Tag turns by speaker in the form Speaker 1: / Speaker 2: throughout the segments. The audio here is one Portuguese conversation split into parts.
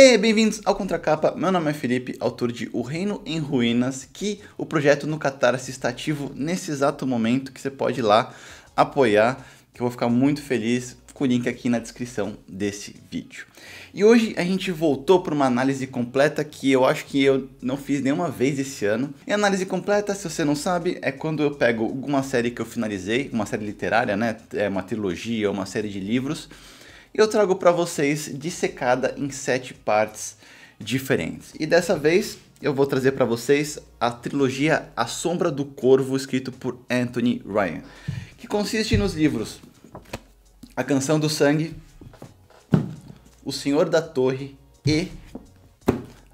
Speaker 1: E bem-vindos ao Contracapa, meu nome é Felipe, autor de O Reino em Ruínas, que o projeto no Catarse está ativo nesse exato momento, que você pode ir lá apoiar, que eu vou ficar muito feliz, com o link aqui na descrição desse vídeo. E hoje a gente voltou para uma análise completa que eu acho que eu não fiz nenhuma vez esse ano. E análise completa, se você não sabe, é quando eu pego alguma série que eu finalizei, uma série literária, né, é uma trilogia, uma série de livros, e eu trago para vocês dissecada em 7 partes diferentes. E dessa vez eu vou trazer para vocês a trilogia A Sombra do Corvo, escrito por Anthony Ryan, que consiste nos livros A Canção do Sangue, O Senhor da Torre e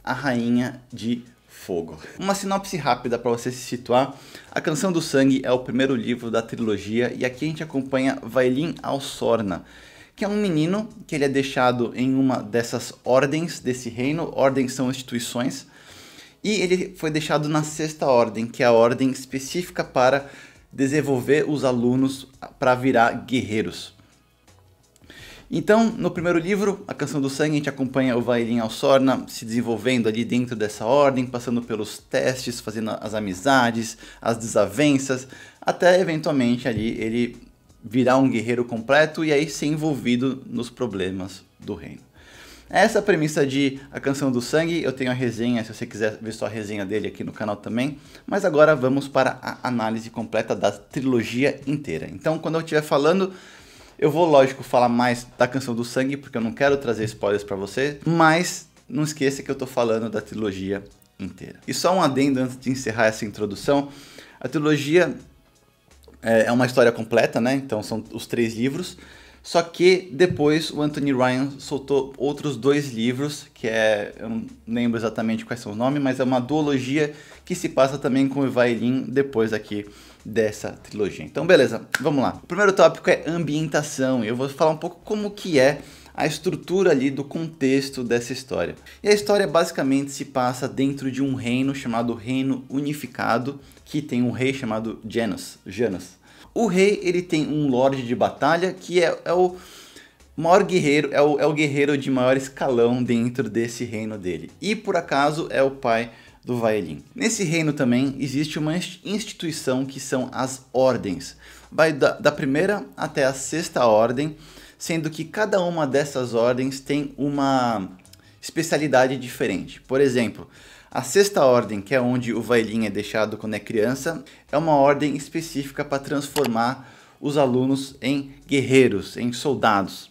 Speaker 1: A Rainha de Fogo. Uma sinopse rápida para você se situar. A Canção do Sangue é o primeiro livro da trilogia e aqui a gente acompanha Vailin Alsorna, que é um menino que ele é deixado em uma dessas ordens desse reino. Ordens são instituições, e ele foi deixado na 6ª ordem, que é a ordem específica para desenvolver os alunos para virar guerreiros. Então, no primeiro livro, A Canção do Sangue, a gente acompanha o Vailin Alsorna se desenvolvendo ali dentro dessa ordem, passando pelos testes, fazendo as amizades, as desavenças, até eventualmente ali ele virar um guerreiro completo e aí ser envolvido nos problemas do reino. Essa é a premissa de A Canção do Sangue. Eu tenho a resenha, se você quiser ver só a resenha dele aqui no canal também. Mas agora vamos para a análise completa da trilogia inteira. Então, quando eu estiver falando, eu vou, lógico, falar mais da Canção do Sangue, porque eu não quero trazer spoilers para você, mas não esqueça que eu estou falando da trilogia inteira. E só um adendo antes de encerrar essa introdução. A trilogia é uma história completa, né? Então são os 3 livros. Só que depois o Anthony Ryan soltou outros 2 livros, que eu não lembro exatamente quais são os nomes, mas é uma duologia que se passa também com o Vailin depois aqui dessa trilogia. Então beleza, vamos lá. O primeiro tópico é ambientação, e eu vou falar um pouco como que é a estrutura ali do contexto dessa história. E a história basicamente se passa dentro de um reino chamado Reino Unificado, que tem um rei chamado Janus. O rei, ele tem um lorde de batalha que é o maior guerreiro, é o guerreiro de maior escalão dentro desse reino dele. E por acaso é o pai do Vailin. Nesse reino também existe uma instituição que são as ordens. Vai da primeira até a 6ª ordem, sendo que cada uma dessas ordens tem uma especialidade diferente. Por exemplo, a 6ª ordem, que é onde o Vailin é deixado quando é criança, é uma ordem específica para transformar os alunos em guerreiros, em soldados.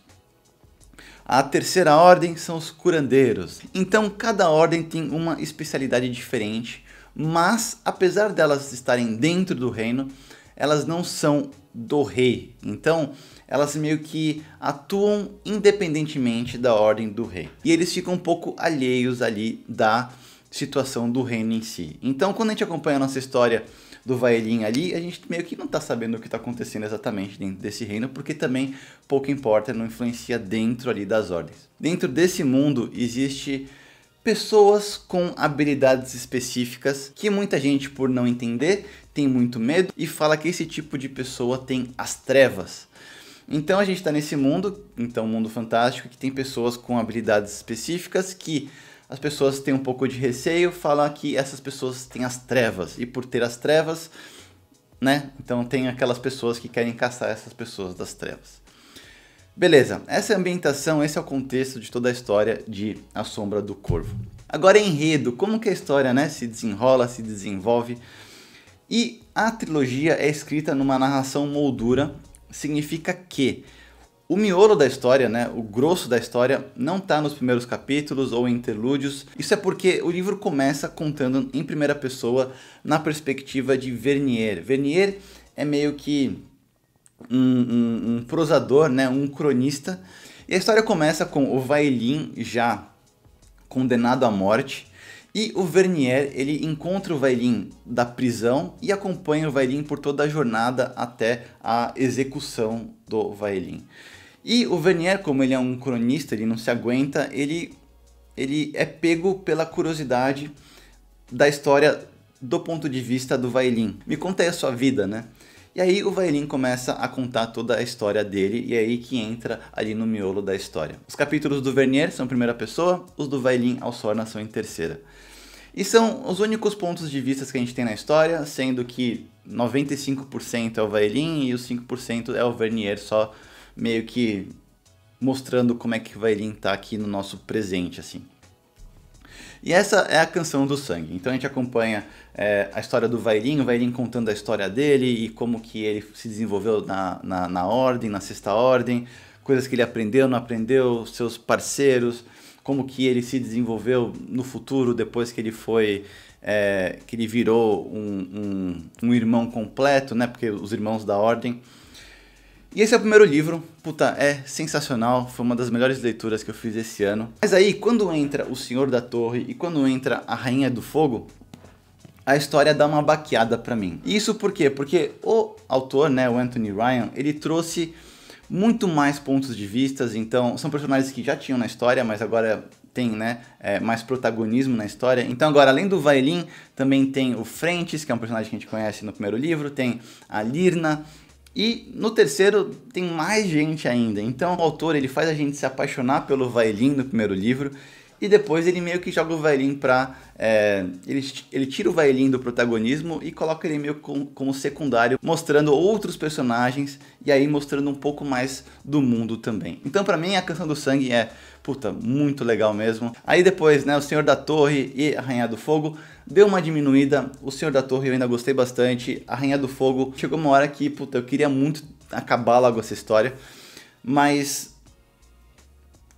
Speaker 1: A 3ª ordem são os curandeiros. Então cada ordem tem uma especialidade diferente, mas apesar delas estarem dentro do reino, elas não são do rei. Então elas meio que atuam independentemente da ordem do rei. E eles ficam um pouco alheios ali da situação do reino em si. Então quando a gente acompanha a nossa história do Vailin ali, a gente meio que não está sabendo o que está acontecendo exatamente dentro desse reino, porque também pouco importa, não influencia dentro ali das ordens. Dentro desse mundo existe pessoas com habilidades específicas que muita gente, por não entender, tem muito medo e fala que esse tipo de pessoa tem as trevas. Então a gente está nesse mundo, um mundo fantástico, que tem pessoas com habilidades específicas que as pessoas têm um pouco de receio, falam que essas pessoas têm as trevas. E por ter as trevas, né? Então tem aquelas pessoas que querem caçar essas pessoas das trevas. Beleza, essa é a ambientação, esse é o contexto de toda a história de A Sombra do Corvo. Agora enredo, como que a história, né, se desenrola, se desenvolve. E a trilogia é escrita numa narração moldura, significa que o miolo da história, né, o grosso da história, não está nos primeiros capítulos ou interlúdios. Isso é porque o livro começa contando em primeira pessoa, na perspectiva de Vernier. Vernier é meio que um prosador, né, um cronista. E a história começa com o Vailin já condenado à morte. E o Vernier, ele encontra o Vailin da prisão e acompanha o Vailin por toda a jornada até a execução do Vailin. E o Vernier, como ele é um cronista, ele não se aguenta, ele é pego pela curiosidade da história do ponto de vista do Vailin. Me conta aí a sua vida, né? E aí o Vailin começa a contar toda a história dele, e é aí que entra ali no miolo da história. Os capítulos do Vernier são em primeira pessoa, os do Vailin ao Sorna são em terceira. E são os únicos pontos de vista que a gente tem na história, sendo que 95% é o Vailin e os 5% é o Vernier, só meio que mostrando como é que o Vailin tá aqui no nosso presente, assim. E essa é a Canção do Sangue. Então a gente acompanha a história do Vailin, o Vailin contando a história dele e como que ele se desenvolveu na ordem, na sexta ordem, coisas que ele aprendeu, não aprendeu, seus parceiros, como que ele se desenvolveu no futuro depois que ele foi, que ele virou um irmão completo, né? Porque os irmãos da ordem. E esse é o primeiro livro, puta, é sensacional, foi uma das melhores leituras que eu fiz esse ano. Mas aí, quando entra o Senhor da Torre e quando entra a Rainha do Fogo, a história dá uma baqueada pra mim. E isso por quê? Porque o autor, né, o Anthony Ryan, ele trouxe muito mais pontos de vistas, então são personagens que já tinham na história, mas agora tem, né, mais protagonismo na história. Então agora, além do Vailin, também tem o Frentes, que é um personagem que a gente conhece no primeiro livro, tem a Lirna, e no terceiro tem mais gente ainda. Então o autor ele faz a gente se apaixonar pelo Vailin no primeiro livro, e depois ele meio que joga o Vailin pra... ele tira o Vailin do protagonismo e coloca ele meio como secundário, mostrando outros personagens e aí mostrando um pouco mais do mundo também. Então pra mim a Canção do Sangue é, puta, muito legal mesmo. Aí depois, né, o Senhor da Torre e a Rainha do Fogo deu uma diminuída. O Senhor da Torre eu ainda gostei bastante. A Rainha do Fogo chegou uma hora que, puta, eu queria muito acabar logo essa história, mas...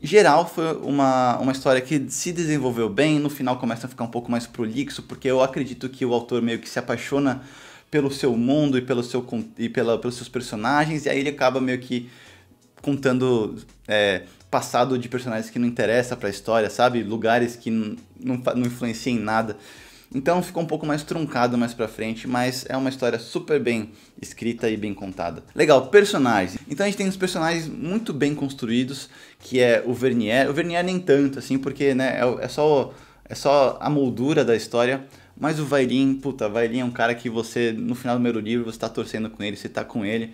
Speaker 1: geral, foi uma história que se desenvolveu bem, no final começa a ficar um pouco mais prolixo, porque eu acredito que o autor meio que se apaixona pelo seu mundo e pelos seus personagens, e aí ele acaba meio que contando passado de personagens que não interessa pra história, sabe? Lugares que não influenciam em nada. Então ficou um pouco mais truncado mais pra frente, mas é uma história super bem escrita e bem contada. Legal, personagens. Então a gente tem uns personagens muito bem construídos, que é o Vernier. O Vernier nem tanto, assim, porque, né, é só a moldura da história. Mas o Vailin, puta, o Vailin é um cara que você, no final do primeiro livro, você tá torcendo com ele, você tá com ele.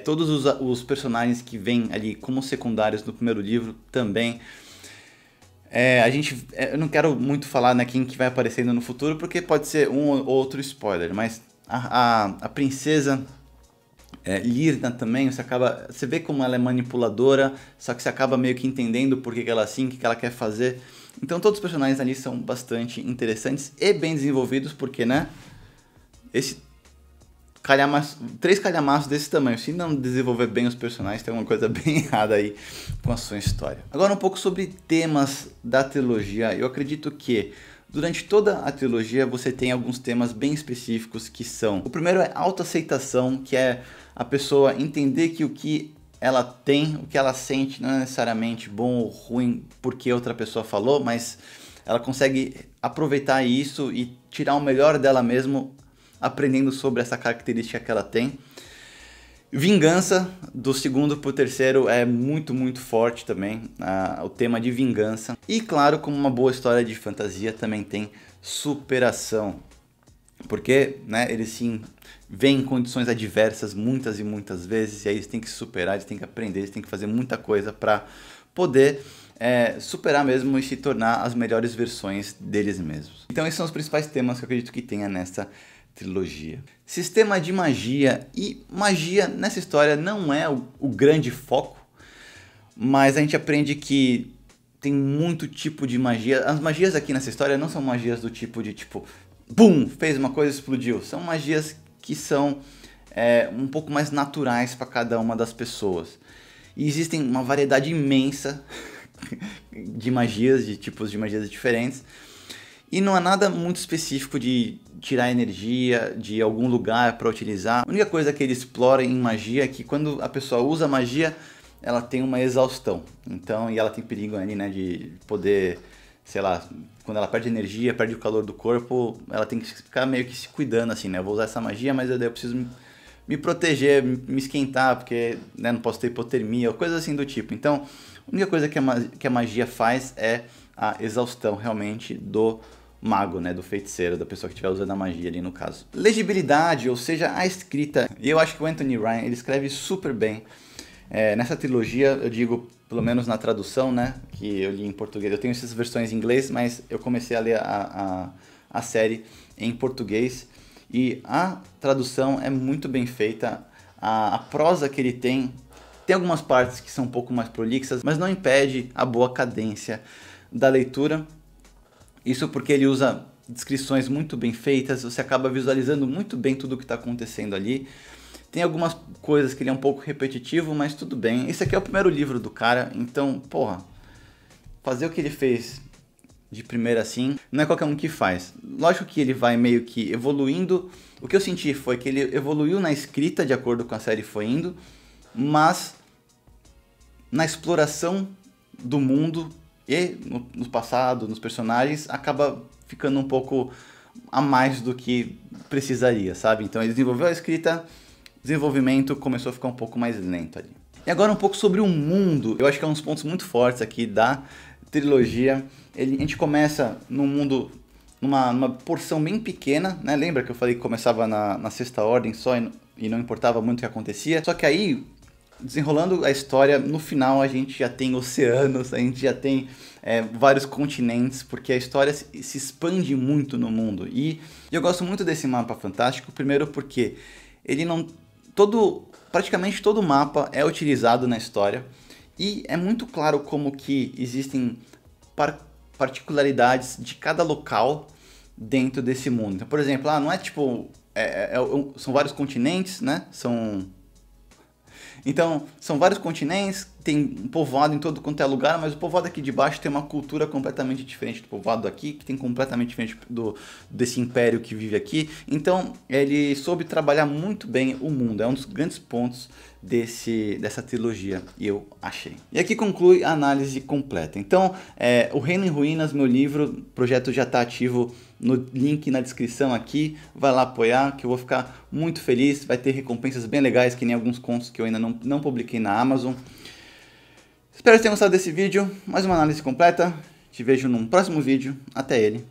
Speaker 1: Todos os personagens que vêm ali como secundários no primeiro livro também. Eu não quero muito falar, né, quem que vai aparecendo no futuro, porque pode ser um ou outro spoiler, mas a princesa Lirna também, você vê como ela é manipuladora, só que você acaba meio que entendendo por que ela é assim, o que ela quer fazer. Então todos os personagens ali são bastante interessantes e bem desenvolvidos, porque, né, três calhamaços desse tamanho, se não desenvolver bem os personagens, tem uma coisa bem errada aí com a sua história. Agora um pouco sobre temas da trilogia. Eu acredito que durante toda a trilogia você tem alguns temas bem específicos que são... O primeiro é autoaceitação, que é a pessoa entender que o que ela tem, o que ela sente não é necessariamente bom ou ruim porque outra pessoa falou, mas ela consegue aproveitar isso e tirar o melhor dela mesmo, aprendendo sobre essa característica que ela tem. Vingança, do segundo pro terceiro, é muito, muito forte também, o tema de vingança. E claro, como uma boa história de fantasia, também tem superação. Porque, né, eles sim vêm em condições adversas muitas e muitas vezes, e aí eles têm que superar, eles têm que aprender, eles têm que fazer muita coisa para poder superar mesmo e se tornar as melhores versões deles mesmos. Então esses são os principais temas que eu acredito que tenha nessa trilogia. Sistema de magia, e magia nessa história não é o grande foco, mas a gente aprende que tem muito tipo de magia. As magias aqui nessa história não são magias do tipo de BUM! Fez uma coisa e explodiu. São magias que são um pouco mais naturais para cada uma das pessoas. E existem uma variedade imensa de magias, de tipos de magias diferentes. E não há nada muito específico de tirar energia de algum lugar para utilizar. A única coisa que ele explora em magia é que quando a pessoa usa magia, ela tem uma exaustão. Então, e ela tem perigo ali, né, de poder, sei lá, quando ela perde energia, perde o calor do corpo, ela tem que ficar meio que se cuidando assim, né? Eu vou usar essa magia, mas eu preciso me proteger, me esquentar, porque, né, não posso ter hipotermia, ou coisas assim do tipo. Então, a única coisa que a magia faz é a exaustão realmente do mago, né, do feiticeiro, da pessoa que estiver usando a magia ali no caso. Legibilidade, ou seja, a escrita. E eu acho que o Anthony Ryan, ele escreve super bem. Nessa trilogia, eu digo, pelo menos na tradução, né, que eu li em português. Eu tenho essas versões em inglês, mas eu comecei a ler a série em português. E a tradução é muito bem feita. A prosa que ele tem algumas partes que são um pouco mais prolixas, mas não impede a boa cadência da leitura. Isso porque ele usa descrições muito bem feitas, você acaba visualizando muito bem tudo o que está acontecendo ali. Tem algumas coisas que ele é um pouco repetitivo, mas tudo bem. Esse aqui é o primeiro livro do cara, então, porra, fazer o que ele fez de primeira assim, não é qualquer um que faz. Lógico que ele vai meio que evoluindo. O que eu senti foi que ele evoluiu na escrita de acordo com a série foi indo, mas na exploração do mundo e no passado, nos personagens, acaba ficando um pouco a mais do que precisaria, sabe? Então ele desenvolveu a escrita, desenvolvimento começou a ficar um pouco mais lento ali. E agora um pouco sobre o mundo. Eu acho que é um dos pontos muito fortes aqui da trilogia. A gente começa num mundo, numa porção bem pequena, né? Lembra que eu falei que começava na Sexta Ordem só e não importava muito o que acontecia? Só que aí, desenrolando a história, no final a gente já tem oceanos, a gente já tem vários continentes, porque a história se expande muito no mundo. E eu gosto muito desse mapa fantástico, primeiro porque ele não... praticamente todo o mapa é utilizado na história e é muito claro como que existem particularidades de cada local dentro desse mundo. Então, por exemplo, não é tipo... são vários continentes, né? Então, são vários continentes, tem um povoado em todo quanto é lugar, mas o povoado aqui de baixo tem uma cultura completamente diferente do povoado aqui, que tem completamente diferente desse império que vive aqui. Então, ele soube trabalhar muito bem o mundo, é um dos grandes pontos dessa trilogia, e eu achei. E aqui conclui a análise completa. Então, O Reino em Ruínas, meu livro, o projeto já está ativo no link na descrição aqui, vai lá apoiar que eu vou ficar muito feliz, vai ter recompensas bem legais, que nem alguns contos que eu ainda não publiquei na Amazon. Espero que tenham gostado desse vídeo, mais uma análise completa, te vejo num próximo vídeo, até ele.